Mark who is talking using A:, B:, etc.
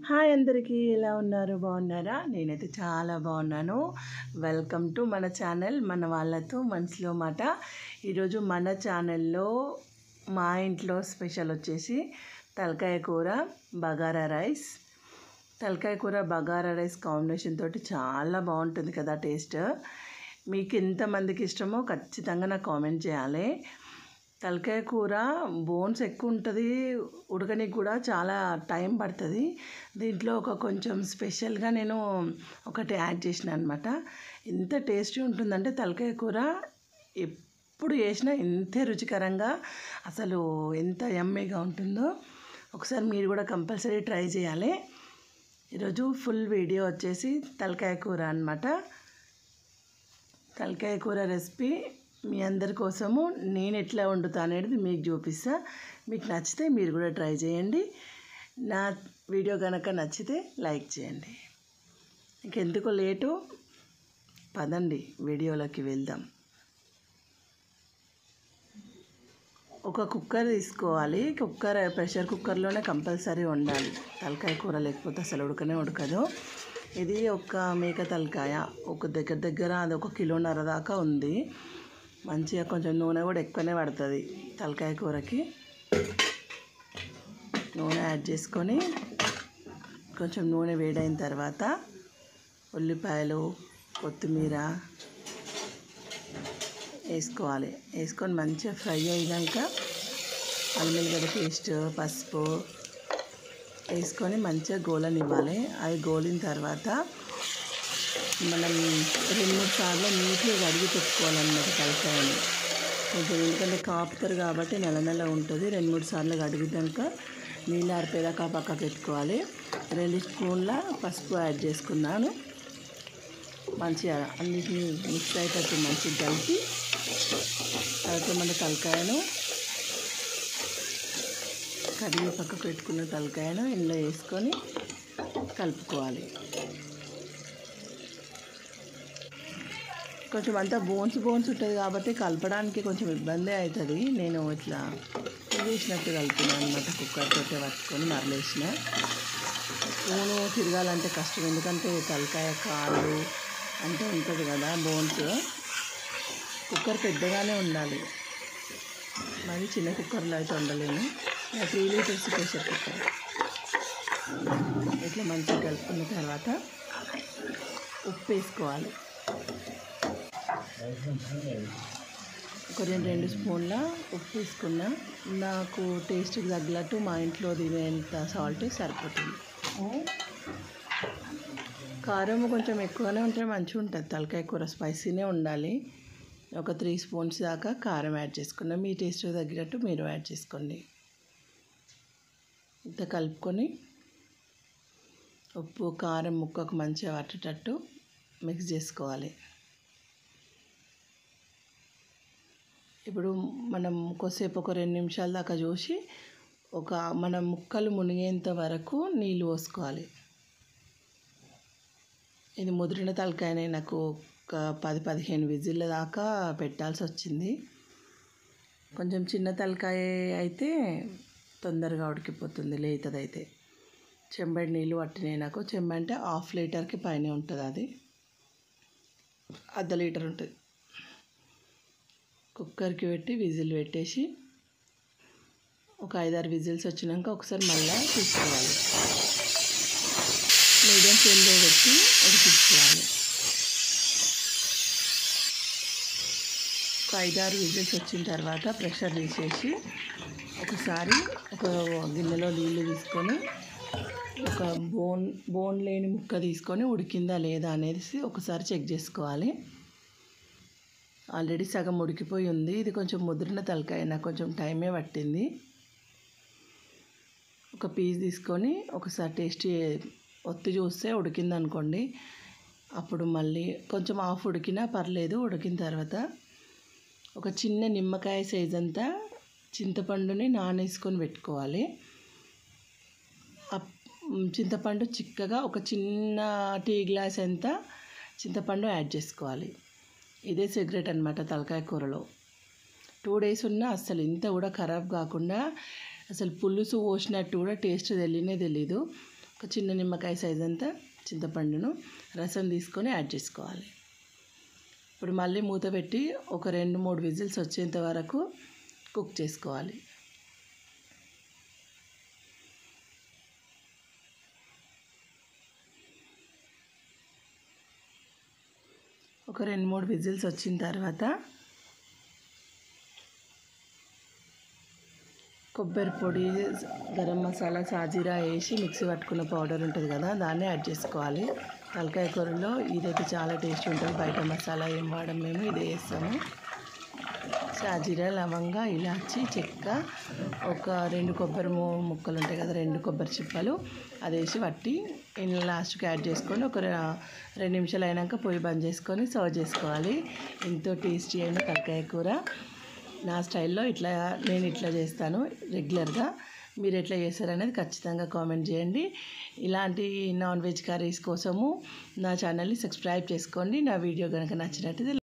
A: Hi అందరికీ, ఎలా ఉన్నారు? బాగున్నారా? నేనైతే చాలా బాగున్నాను. వెల్కమ్ టు మన ఛానల్ మన వాళ్ళతో మనసులో మాట. ఈరోజు మన ఛానల్లో మా ఇంట్లో స్పెషల్ వచ్చేసి తలకాయ కూర బగారా రైస్. తలకాయ కూర బగారా రైస్ కాంబినేషన్ తోటి చాలా బాగుంటుంది కదా టేస్ట్. మీకు ఎంతమందికి ఇష్టమో ఖచ్చితంగా నాకు కామెంట్ చేయాలి. తలకాయ కూర బోన్స్ ఎక్కువ ఉంటుంది, ఉడకనికి కూడా చాలా టైం పడుతుంది. దీంట్లో కొంచెం స్పెషల్గా నేను ఒకటి యాడ్ చేసిన అనమాట. ఎంత టేస్టీ ఉంటుందంటే తలకాయ కూర ఎప్పుడు చేసినా ఇంతే రుచికరంగా, అసలు ఎంత యమ్మీగా ఉంటుందో. ఒకసారి మీరు కూడా కంపల్సరీ ట్రై చేయాలి. ఈరోజు ఫుల్ వీడియో వచ్చేసి తలకాయ కూర అనమాట. తలకాయ కూర రెసిపీ మీ అందరి కోసము నేను ఎట్లా వండుతా అనేది మీకు చూపిస్తా. మీకు నచ్చితే మీరు కూడా ట్రై చేయండి. నా వీడియో కనుక నచ్చితే లైక్ చేయండి. ఇంకెందుకు లేటు, పదండి వీడియోలోకి వెళ్దాం. ఒక కుక్కర్ తీసుకోవాలి. ప్రెషర్ కుక్కర్లోనే కంపల్సరీ వండాలి తలకాయ కూర, లేకపోతే అసలు ఉడకదు. ఇది ఒక మేక తలకాయ, ఒక దగ్గర అది 1.5 కిలోన్నర దాకా ఉంది. మంచిగా కొంచెం నూనె కూడా ఎక్కువనే పడుతుంది తలకాయ కూరకి. నూనె యాడ్ చేసుకొని కొంచెం నూనె వేడైన తర్వాత ఉల్లిపాయలు, కొత్తిమీర వేసుకోవాలి. వేసుకొని మంచిగా ఫ్రై అయ్యాక అల్లం వెల్లిగడ్డ పేస్ట్, పసుపు వేసుకొని మంచిగా గోలనివ్వాలి. అవి గోలిన తర్వాత మనం 2-3 సార్లు నీట్గా కడిగి పెట్టుకోవాలన్నమాట తలకాయని. కొంచెం ఎందుకంటే కాపుతారు కాబట్టి నెల ఉంటుంది. 2-3 సార్లు కడిగినాక నీళ్ళు ఆరిపోయేదాకా పక్కకు పెట్టుకోవాలి. 2 స్పూన్ల పసుపు యాడ్ చేసుకున్నాను. మంచిగా అన్నిటిని మిక్స్ అయ్యేటట్టు మంచిగా కలిపి తర్వాత మన తలకాయను కడిగి పక్కకు పెట్టుకున్న తలకాయను ఇందులో వేసుకొని కలుపుకోవాలి. కొంచెం అంతా బోన్స్ ఉంటుంది కాబట్టి కలపడానికి కొంచెం ఇబ్బంది అవుతుంది. నేను ఇట్లా వేసినట్టు కలిపినాను అనమాట. కుక్కర్ తోటే పట్టుకొని మరలేసిన. స్పూను తిరగాలంటే కష్టం, ఎందుకంటే తలకాయ కాళ్ళు అంటే ఉంటుంది కదా బోన్స్. కుక్కర్ పెద్దగానే ఉండాలి, మరి చిన్న కుక్కర్లో అయితే ఉండలేను. 3 లీటర్స్ ప్రెషర్ కుక్కర్. ఇట్లా మంచిగా కలుపుకున్న తర్వాత ఉప్పు వేసుకోవాలి. ఒక 2 స్పూన్ల ఉప్పు వేసుకున్నా. నాకు టేస్ట్కి తగ్గట్టు మా ఇంట్లో తినేంత సాల్ట్ సరిపోతుంది. కారం కొంచెం ఎక్కువనే ఉంటే మంచిగా ఉంటుంది. తలకాయ కూర స్పైసీనే ఉండాలి. ఒక 3 స్పూన్స్ దాకా కారం యాడ్ చేసుకున్నాం. మీ టేస్ట్కి తగ్గట్టు మీరు యాడ్ చేసుకోండి. ఇంత కలుపుకొని ఉప్పు కారం ముక్కకు మంచిగా పట్టేటట్టు మిక్స్ చేసుకోవాలి. ఇప్పుడు మనం కొద్దిసేపు ఒక 2 నిమిషాల దాకా చూసి మన ముక్కలు మునిగేంత వరకు నీళ్ళు పోసుకోవాలి. ఇది ముదిరిన తలకాయనే, నాకు ఒక 10-15 విజిల్ల దాకా పెట్టాల్సి వచ్చింది. కొంచెం చిన్న తలకాయ అయితే తొందరగా ఉడికిపోతుంది, లేతదైతే. చెంబడి నీళ్ళు పట్టినాయి నాకు. చెంబ అంటే 1/2 లీటర్కి పైనే ఉంటుంది, అది 1/2 లీటర్ ఉంటుంది. కుక్కర్కి పెట్టి విజిల్ పెట్టేసి ఒక 5-6 విజిల్స్ వచ్చినాక ఒకసారి మళ్ళీ తీసుకోవాలి. మీడియం ఫ్లేమ్లో పెట్టి ఉడికించుకోవాలి. ఒక 5-6 విజిల్స్ వచ్చిన తర్వాత ప్రెషర్ తీసేసి ఒకసారి ఒక గిన్నెలో నీళ్ళు తీసుకొని ఒక బోన్ లేని ముక్క తీసుకొని ఉడికిందా లేదా అనేది ఒకసారి చెక్ చేసుకోవాలి. ఆల్రెడీ సగం ఉడికిపోయి ఉంది. ఇది కొంచెం ముదిరిన తలకాయ, నాకు కొంచెం టైమే పట్టింది. ఒక పీస్ తీసుకొని ఒకసారి టేస్ట్ ఒత్తి చూస్తే ఉడికింది అనుకోండి. అప్పుడు మళ్ళీ కొంచెం హాఫ్ ఉడికినా పర్లేదు. ఉడికిన తర్వాత ఒక చిన్న నిమ్మకాయ సైజ్ అంతా చింతపండుని నానేసుకొని పెట్టుకోవాలి. చింతపండు చిక్కగా ఒక చిన్న టీ గ్లాస్ అంత చింతపండు యాడ్ చేసుకోవాలి. ఇదే సీక్రెట్ అనమాట తలకాయ కూరలో. 2 డేస్ ఉన్నా అస్సలు ఇంత కూడా ఖరాబ్ కాకుండా, అసలు పులుసు పోసినట్టు కూడా టేస్ట్ తెలియదు. ఒక చిన్న నిమ్మకాయ సైజ్ అంతా చింతపండును రసం తీసుకొని యాడ్ చేసుకోవాలి. ఇప్పుడు మళ్ళీ మూత పెట్టి ఒక 2-3 విజిల్స్ వచ్చేంత వరకు కుక్ చేసుకోవాలి. ఒక 2-3 విజిల్స్ వచ్చిన తర్వాత కొబ్బరి పొడి, గరం మసాలా, సాజీరా వేసి మిక్సీ పట్టుకున్న పౌడర్ ఉంటుంది కదా, దాన్ని యాడ్ చేసుకోవాలి. తలకాయ కూరలో ఇదైతే చాలా టేస్ట్ ఉంటుంది. బయట మసాలా ఏం వాడం, మేము ఇదే వేస్తాము. సాజీరా, లవంగ, ఇలాచి, చెక్క, ఒక 2 కొబ్బరి ముక్కలు ఉంటాయి కదా, 2 కొబ్బరి చిప్పలు, అది వేసి పట్టి లాస్ట్కి యాడ్ చేసుకొని ఒక 2 నిమిషాలు అయినాక పొయ్యి బంద్ చేసుకొని సర్వ్ చేసుకోవాలి. ఎంతో టేస్టీ అయిన తలకాయ కూర. నా స్టైల్లో నేను ఇట్లా చేస్తాను రెగ్యులర్గా. మీరు ఎట్లా చేస్తారనేది ఖచ్చితంగా కామెంట్ చేయండి. ఇలాంటి నాన్ వెజ్ కర్రీస్ కోసము నా ఛానల్ని సబ్స్క్రైబ్ చేసుకోండి. నా వీడియో కనుక నచ్చినట్లయితే